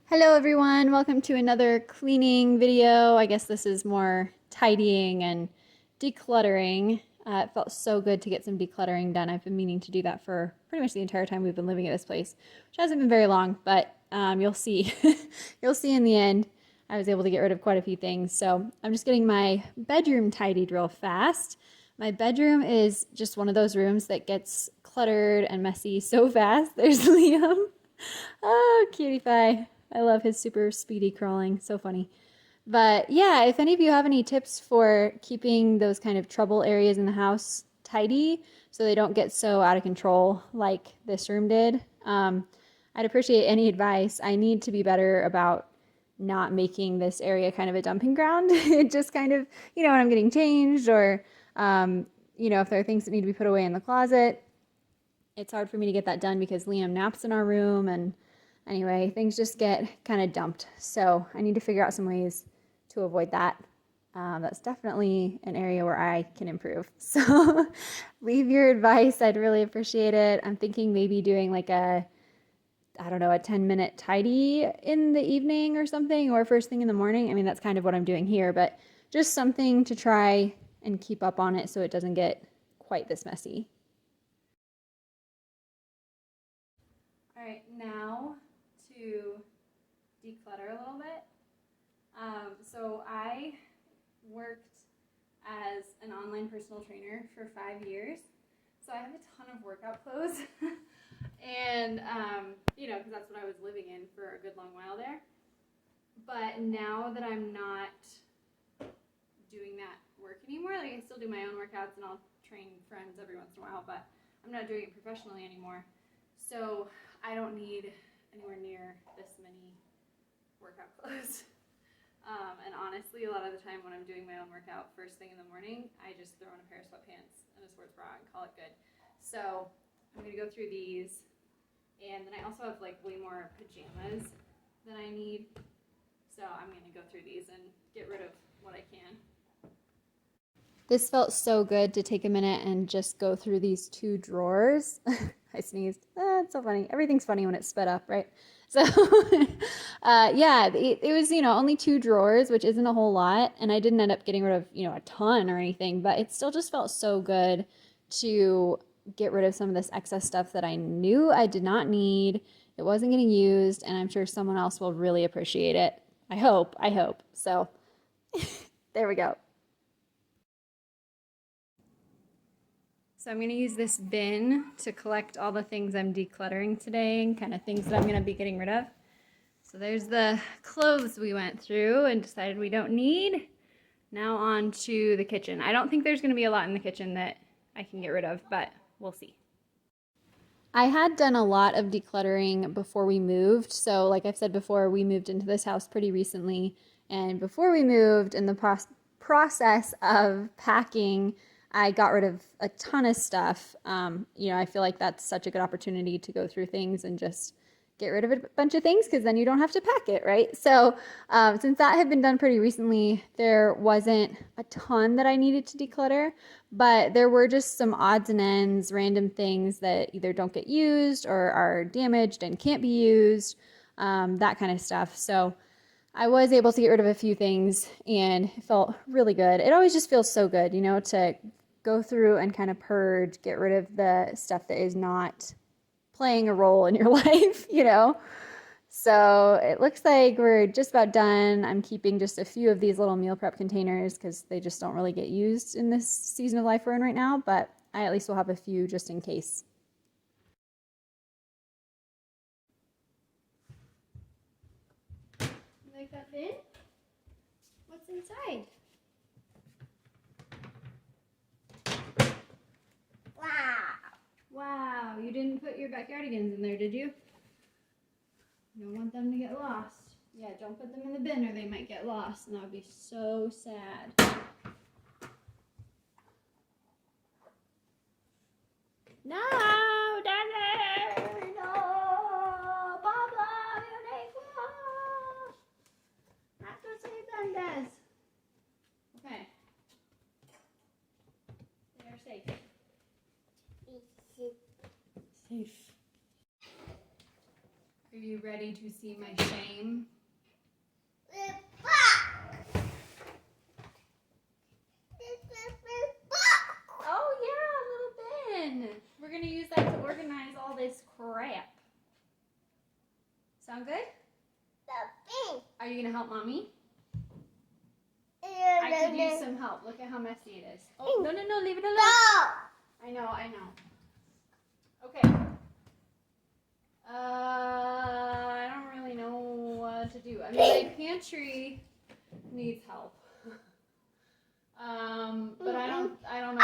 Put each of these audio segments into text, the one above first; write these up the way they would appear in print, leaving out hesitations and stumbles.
Hello everyone, welcome to another cleaning video. I guess this is more tidying and decluttering. It felt so good to get some decluttering done. I've been meaning to do that for pretty much the entire time we've been living at this place, which hasn't been very long, but you'll see. You'll see in the end. I was able to get rid of quite a few things. So I'm just getting my bedroom tidied real fast. My bedroom is just one of those rooms that gets cluttered and messy so fast. There's Liam. Oh, cutie pie. I love his super speedy crawling. So funny. But yeah, if any of you have any tips for keeping those kind of trouble areas in the house tidy so they don't get so out of control like this room did, I'd appreciate any advice. I need to be better about not making this area kind of a dumping ground. It just kind of, when I'm getting changed or, if there are things that need to be put away in the closet, it's hard for me to get that done because Liam naps in our room, and anyway, things just get kind of dumped. So I need to figure out some ways to avoid that. That's definitely an area where I can improve. So leave your advice. I'd really appreciate it. I'm thinking maybe doing like a 10-minute tidy in the evening or something, or first thing in the morning. I mean, that's kind of what I'm doing here, but just something to try and keep up on it so it doesn't get quite this messy. All right, now to declutter a little bit. So I worked as an online personal trainer for 5 years. So I have a ton of workout clothes. And, because that's what I was living in for a good long while there. But now that I'm not doing that work anymore, like I still do my own workouts and I'll train friends every once in a while, but I'm not doing it professionally anymore. So I don't need anywhere near this many workout clothes. And honestly, a lot of the time when I'm doing my own workout first thing in the morning, I just throw on a pair of sweatpants and a sports bra and call it good. So I'm going to go through these. And then I also have like way more pajamas than I need. So I'm going to go through these and get rid of what I can. This felt so good to take a minute and just go through these two drawers. I sneezed. It's so funny. Everything's funny when it's sped up, right? So yeah, it was, only two drawers, which isn't a whole lot. And I didn't end up getting rid of, a ton or anything, but it still just felt so good to get rid of some of this excess stuff that I knew I did not need. It wasn't getting used, and I'm sure someone else will really appreciate it. I hope. So there we go. So I'm going to use this bin to collect all the things I'm decluttering today and kind of things that I'm going to be getting rid of. So there's the clothes we went through and decided we don't need. Now on to the kitchen. I don't think there's going to be a lot in the kitchen that I can get rid of, but we'll see. I had done a lot of decluttering before we moved. So like I've said before, we moved into this house pretty recently. And before we moved, in the process of packing, I got rid of a ton of stuff. I feel like that's such a good opportunity to go through things and just get rid of a bunch of things because then you don't have to pack it, right? So since that had been done pretty recently, there wasn't a ton that I needed to declutter, but there were just some odds and ends, random things that either don't get used or are damaged and can't be used, that kind of stuff. So I was able to get rid of a few things and it felt really good. It always just feels so good, to go through and kind of purge, get rid of the stuff that is not playing a role in your life, So it looks like we're just about done. I'm keeping just a few of these little meal prep containers because they just don't really get used in this season of life we're in right now, but I at least will have a few just in case. You like that bin? What's inside? Wow, you didn't put your backyardigans in there, did you? You don't want them to get lost. Yeah, don't put them in the bin or they might get lost, and that would be so sad. No, Daddy! No! Pablo, you need to not to say that. Okay. They are safe. Safe. Are you you ready to see my shame? Oh yeah, a little bin. We're gonna use that to organize all this crap. Sound good? Are you gonna help mommy? I could use some help. Look at how messy it is. Oh, no, leave it alone. I know. Okay. I don't really know what to do. I mean, my pantry needs help. But I don't know.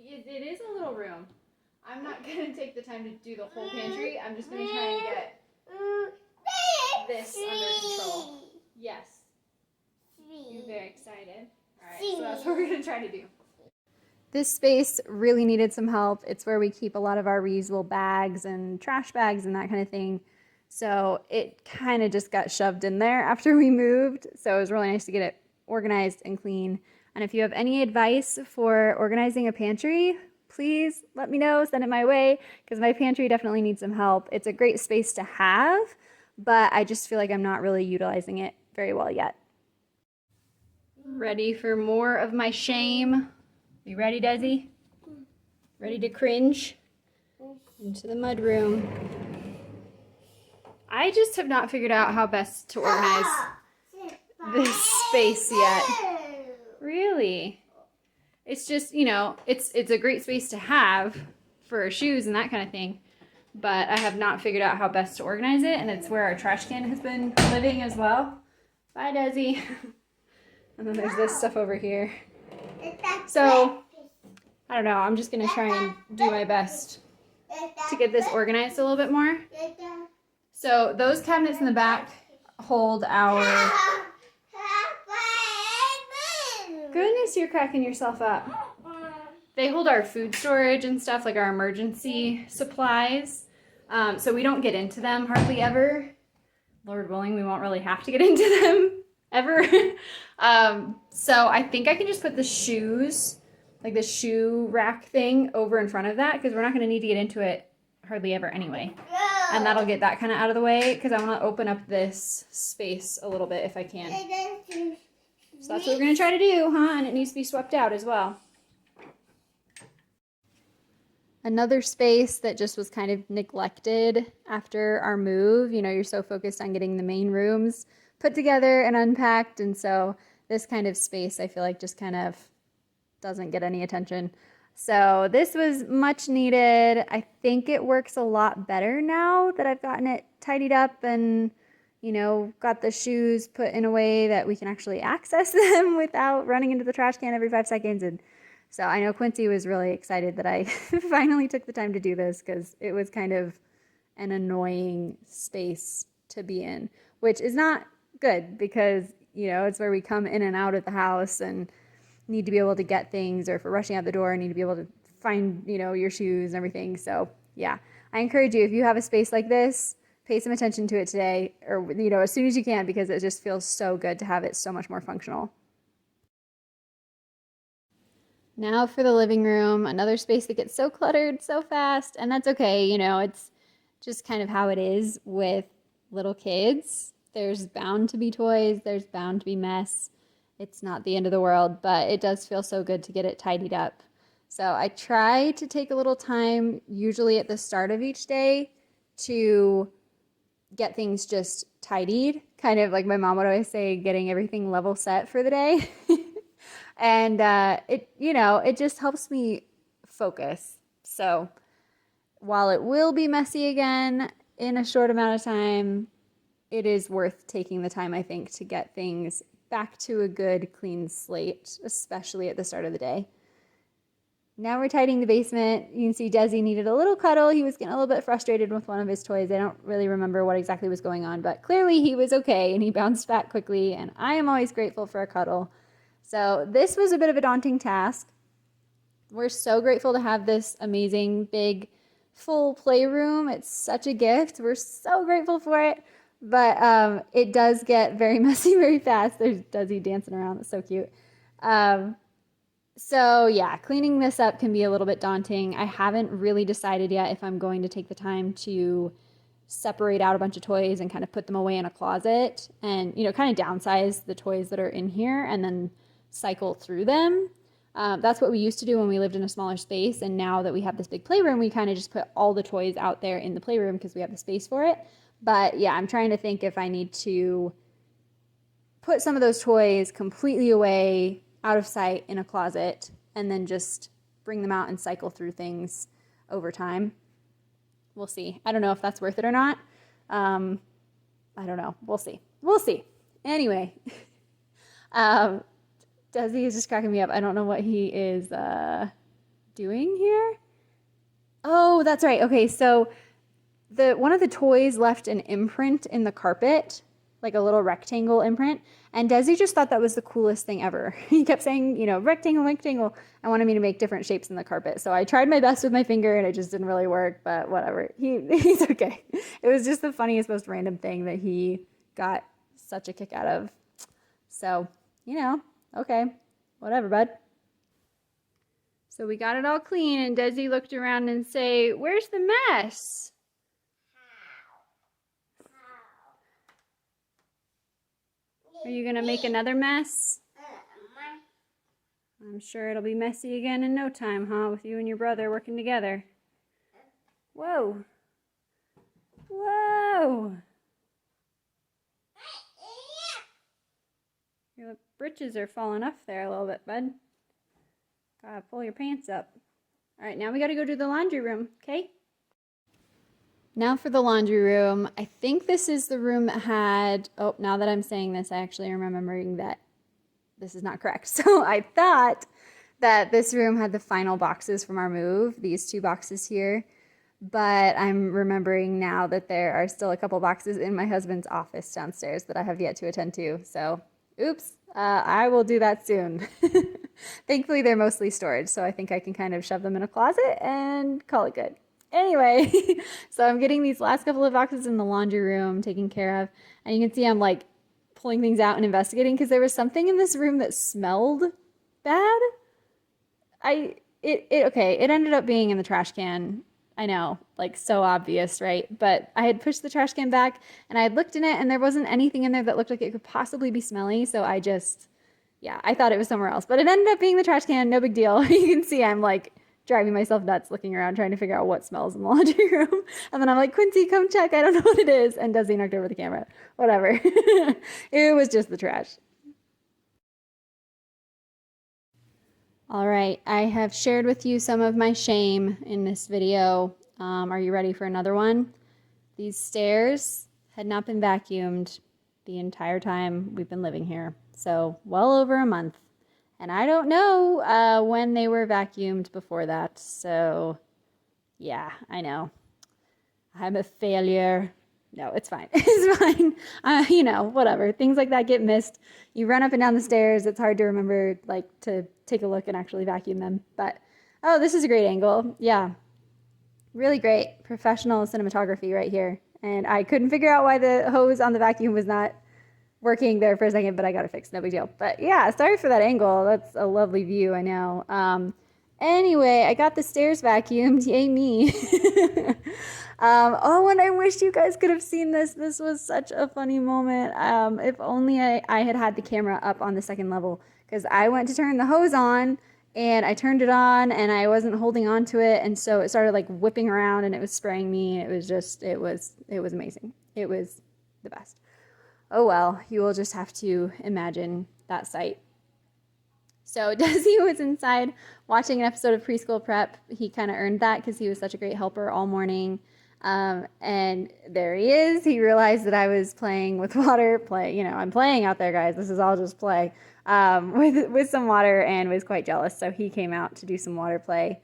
It is a little room. I'm not gonna take the time to do the whole pantry. I'm just gonna try and get this under control. Yes. You're very excited. Alright, so that's what we're gonna try to do. This space really needed some help. It's where we keep a lot of our reusable bags and trash bags and that kind of thing. So it kind of just got shoved in there after we moved. So it was really nice to get it organized and clean. And if you have any advice for organizing a pantry, please let me know, send it my way, because my pantry definitely needs some help. It's a great space to have, but I just feel like I'm not really utilizing it very well yet. Ready for more of my shame? You ready, Desi? Ready to cringe? Into the mudroom. I just have not figured out how best to organize this space yet. Really? It's just, you know, it's a great space to have for shoes and that kind of thing, but I have not figured out how best to organize it, and it's where our trash can has been living as well. Bye, Desi. And then there's this stuff over here. So, I don't know, I'm just going to try and do my best to get this organized a little bit more. So, those cabinets in the back hold our... Goodness, you're cracking yourself up. They hold our food storage and stuff, like our emergency supplies. So we don't get into them hardly ever. Lord willing, we won't really have to get into them ever. So I think I can just put the shoes, like the shoe rack thing, over in front of that, because we're not going to need to get into it hardly ever anyway. And that'll get that kind of out of the way, because I want to open up this space a little bit if I can. So that's what we're going to try to do, huh? And it needs to be swept out as well. Another space that just was kind of neglected after our move. You know, you're so focused on getting the main rooms put together and unpacked. And so this kind of space, I feel like, just kind of doesn't get any attention. So this was much needed. I think it works a lot better now that I've gotten it tidied up and, you know, got the shoes put in a way that we can actually access them without running into the trash can every 5 seconds. And so I know Quincy was really excited that I finally took the time to do this, because it was kind of an annoying space to be in, which is not good because, you know, it's where we come in and out of the house and need to be able to get things, or if we're rushing out the door, need to be able to find, you know, your shoes and everything. So yeah, I encourage you, if you have a space like this, pay some attention to it today, or, you know, as soon as you can, because it just feels so good to have it so much more functional. Now for the living room, another space that gets so cluttered so fast, and that's okay. You know, it's just kind of how it is with little kids. There's bound to be toys, there's bound to be mess. It's not the end of the world, but it does feel so good to get it tidied up. So I try to take a little time, usually at the start of each day, to get things just tidied, kind of like my mom would always say, getting everything level set for the day. And it, you know, it just helps me focus. So while it will be messy again in a short amount of time, it is worth taking the time, I think, to get things back to a good, clean slate, especially at the start of the day. Now we're tidying the basement. You can see Desi needed a little cuddle. He was getting a little bit frustrated with one of his toys. I don't really remember what exactly was going on, but clearly he was okay and he bounced back quickly, and I am always grateful for a cuddle. So this was a bit of a daunting task. We're so grateful to have this amazing, big, full playroom. It's such a gift. We're so grateful for it. But it does get very messy very fast. There's Desi dancing around. It's so cute. So yeah, cleaning this up can be a little bit daunting. I haven't really decided yet if I'm going to take the time to separate out a bunch of toys and kind of put them away in a closet and, you know, kind of downsize the toys that are in here and then cycle through them. That's what we used to do when we lived in a smaller space. And now that we have this big playroom, we kind of just put all the toys out there in the playroom because we have the space for it. But yeah, I'm trying to think if I need to put some of those toys completely away, out of sight in a closet, and then just bring them out and cycle through things over time. We'll see. I don't know if that's worth it or not. I don't know. We'll see. We'll see. Anyway, Desi is just cracking me up. I don't know what he is doing here. Oh, that's right. Okay, so one of the toys left an imprint in the carpet, like a little rectangle imprint, and Desi just thought that was the coolest thing ever. He kept saying, you know, rectangle, rectangle, and wanted me to make different shapes in the carpet. So I tried my best with my finger, and it just didn't really work, but whatever. He's okay. It was just the funniest, most random thing that he got such a kick out of. So, you know, okay, whatever, bud. So we got it all clean, and Desi looked around and say, "Where's the mess?" Are you gonna make another mess? I'm sure it'll be messy again in no time, huh? With you and your brother working together. Whoa. Whoa. Your britches are falling off there a little bit, bud. Gotta pull your pants up. All right, now we gotta go to the laundry room, okay? Now for the laundry room. I think this is the room that had, oh, now that I'm saying this, I actually am remembering that this is not correct. So I thought that this room had the final boxes from our move, these 2 boxes here. But I'm remembering now that there are still a couple boxes in my husband's office downstairs that I have yet to attend to. So, oops, I will do that soon. Thankfully, they're mostly storage, so I think I can kind of shove them in a closet and call it good. Anyway, so I'm getting these last couple of boxes in the laundry room taken care of. And you can see I'm like pulling things out and investigating because there was something in this room that smelled bad. It ended up being in the trash can. I know, like so obvious, right? But I had pushed the trash can back and I had looked in it and there wasn't anything in there that looked like it could possibly be smelly. So I thought it was somewhere else, but it ended up being the trash can. No big deal. You can see I'm like driving myself nuts looking around trying to figure out what smells in the laundry room. And then I'm like, Quincy, come check. I don't know what it is. And Desi knocked over the camera. Whatever. It was just the trash. All right, I have shared with you some of my shame in this video. Are you ready for another one? These stairs had not been vacuumed the entire time we've been living here. So well over a month. And I don't know when they were vacuumed before that. So yeah, I know. I'm a failure. No, it's fine. It's fine. You know, whatever. Things like that get missed. You run up and down the stairs. It's hard to remember, like, to take a look and actually vacuum them. But, oh, this is a great angle. Yeah. Really great. Professional cinematography right here. And I couldn't figure out why the hose on the vacuum was not working there for a second, but I got it fixed. No big deal. But yeah, sorry for that angle. That's a lovely view, I know. Anyway, I got the stairs vacuumed. Yay me. Oh, and I wish you guys could have seen this. This was such a funny moment. If only I had had the camera up on the second level, because I went to turn the hose on and I turned it on and I wasn't holding on to it. And so it started like whipping around and it was spraying me. It was amazing. It was the best. Oh well, you will just have to imagine that sight. So Desi was inside watching an episode of Preschool Prep. He kind of earned that because he was such a great helper all morning. And there he is. He realized that I was playing with water. I'm playing out there, guys. This is all just play with some water, and was quite jealous. So he came out to do some water play.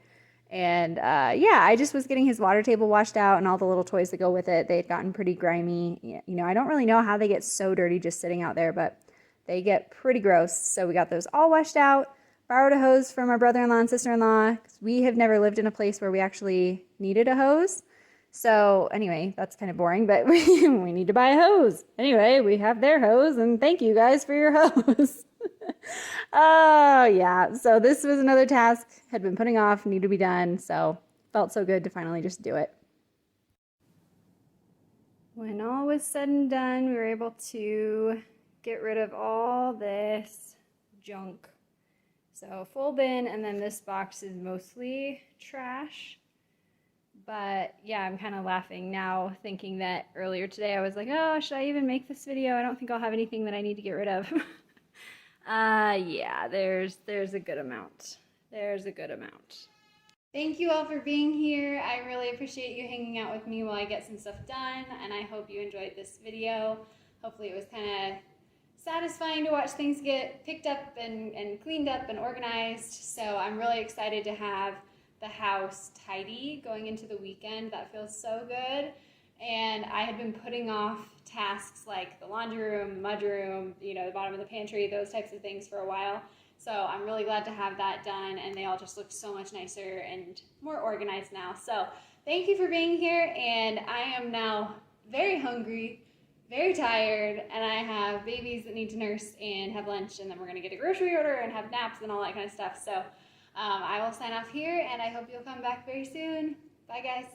And yeah, I just was getting his water table washed out and all the little toys that go with it. They had gotten pretty grimy. You know, I don't really know how they get so dirty just sitting out there, but they get pretty gross. So we got those all washed out, borrowed a hose from our brother-in-law and sister-in-law, because we have never lived in a place where we actually needed a hose. So anyway, that's kind of boring, but we need to buy a hose. Anyway, we have their hose, and thank you guys for your hose. Oh, yeah. So this was another task, had been putting off, needed to be done. So felt so good to finally just do it. When all was said and done, we were able to get rid of all this junk. So full bin, and then this box is mostly trash. But yeah, I'm kind of laughing now, thinking that earlier today I was like, oh, should I even make this video? I don't think I'll have anything that I need to get rid of. Yeah, there's a good amount. There's a good amount. Thank you all for being here. I really appreciate you hanging out with me while I get some stuff done, and I hope you enjoyed this video. Hopefully it was kind of satisfying to watch things get picked up and cleaned up and organized. So I'm really excited to have the house tidy going into the weekend. That feels so good. And I had been putting off tasks like the laundry room, mudroom, you know, the bottom of the pantry, those types of things for a while. So I'm really glad to have that done, and they all just look so much nicer and more organized now. So thank you for being here, and I am now very hungry, very tired, and I have babies that need to nurse and have lunch, and then we're gonna get a grocery order and have naps and all that kind of stuff. So I will sign off here, and I hope you'll come back very soon. Bye, guys.